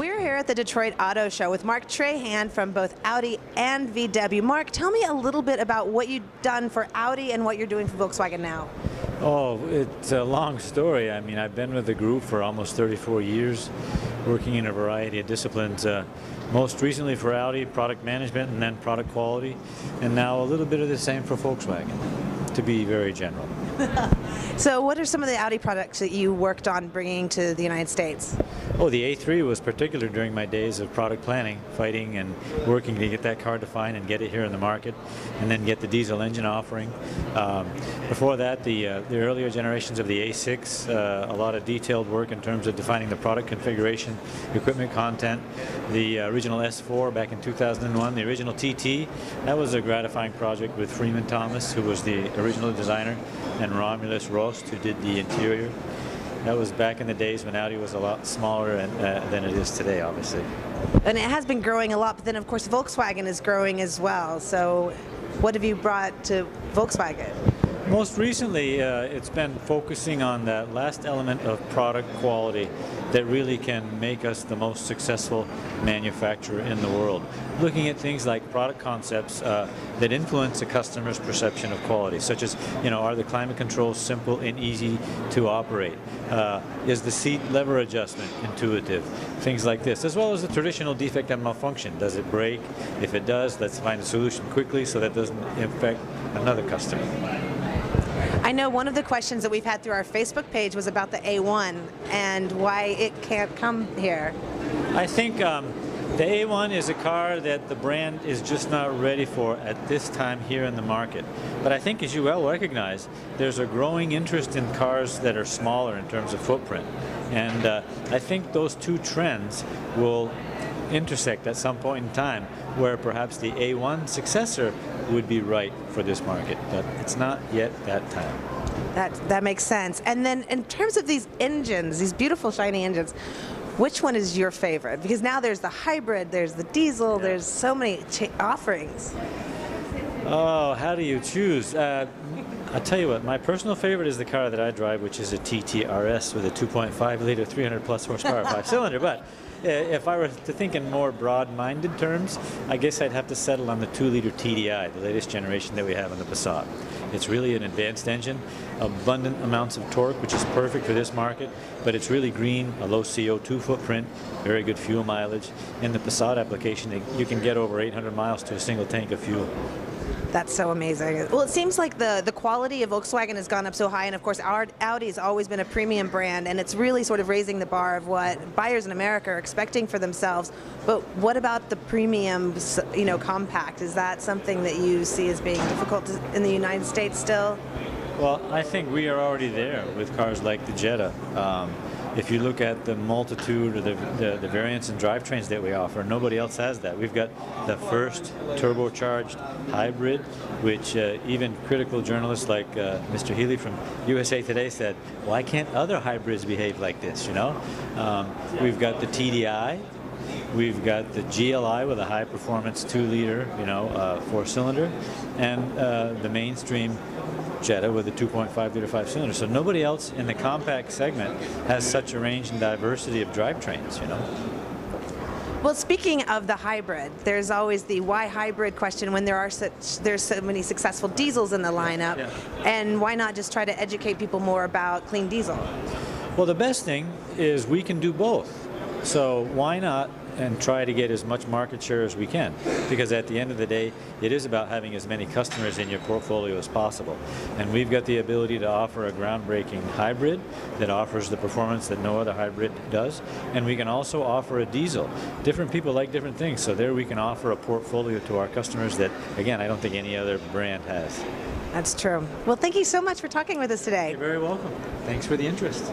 We're here at the Detroit Auto Show with Mark Trahan from both Audi and VW. Mark, tell me a little bit about what you've done for Audi and what you're doing for Volkswagen now. Oh, it's a long story. I mean, I've been with the group for almost 34 years, working in a variety of disciplines. Most recently for Audi, product management and then product quality, and now a little bit of the same for Volkswagen, to be very general. So what are some of the Audi products that you worked on bringing to the United States? Oh, the A3 was particular during my days of product planning, fighting and working to get that car defined and get it here in the market, and then get the diesel engine offering. Before that, the earlier generations of the A6, a lot of detailed work in terms of defining the product configuration, equipment content. The original S4 back in 2001, the original TT, that was a gratifying project with Freeman Thomas, who was the original designer, and Romulus Rost, who did the interior. That was back in the days when Audi was a lot smaller than it is today, obviously. And it has been growing a lot, but then of course Volkswagen is growing as well. So what have you brought to Volkswagen? Most recently, it's been focusing on that last element of product quality that really can make us the most successful manufacturer in the world. Looking at things like product concepts that influence a customer's perception of quality, such as, are the climate controls simple and easy to operate? Is the seat lever adjustment intuitive? Things like this, as well as the traditional defect and malfunction. Does it break? If it does, let's find a solution quickly so that doesn't affect another customer. I know one of the questions that we've had through our Facebook page was about the A1 and why it can't come here. I think the A1 is a car that the brand is just not ready for at this time here in the market. But I think, as you well recognize, there's a growing interest in cars that are smaller in terms of footprint. And I think those two trends will intersect at some point in time where perhaps the A1 successor would be right for this market, but it's not yet that time. That makes sense. And then in terms of these engines, these beautiful shiny engines, which one is your favorite? Because now there's the hybrid, there's the diesel, there's so many offerings. Oh, how do you choose? I'll tell you what, my personal favorite is the car that I drive, which is a TTRS with a 2.5 liter, 300 plus horsepower, 5-cylinder. But if I were to think in more broad-minded terms, I guess I'd have to settle on the 2-liter TDI, the latest generation that we have in the Passat. It's really an advanced engine, abundant amounts of torque, which is perfect for this market, but it's really green, a low CO2 footprint, very good fuel mileage. In the Passat application, you can get over 800 miles to a single tank of fuel. That's so amazing. Well, it seems like the quality of Volkswagen has gone up so high, and of course Audi has always been a premium brand, and it's really sort of raising the bar of what buyers in America are expecting for themselves. But what about the premium, compact? Is that something that you see as being difficult in the United States still? Well, I think we are already there with cars like the Jetta. If you look at the multitude of the variants and drivetrains that we offer, nobody else has that. We've got the first turbocharged hybrid, which even critical journalists like Mr. Healy from USA Today said, why can't other hybrids behave like this, We've got the TDI. We've got the GLI with a high-performance 2-liter, 4-cylinder, and the mainstream Jetta with a 2.5-liter 5-cylinder. So nobody else in the compact segment has such a range and diversity of drivetrains, Well, speaking of the hybrid, there's always the why hybrid question when there's so many successful diesels in the lineup, and why not just try to educate people more about clean diesel? Well, the best thing is we can do both. So why not and try to get as much market share as we can, because at the end of the day it is about having as many customers in your portfolio as possible, and we've got the ability to offer a groundbreaking hybrid that offers the performance that no other hybrid does, and we can also offer a diesel. Different people like different things, so there we can offer a portfolio to our customers that, again, I don't think any other brand has. That's true. Well, thank you so much for talking with us today. You're very welcome. Thanks for the interest.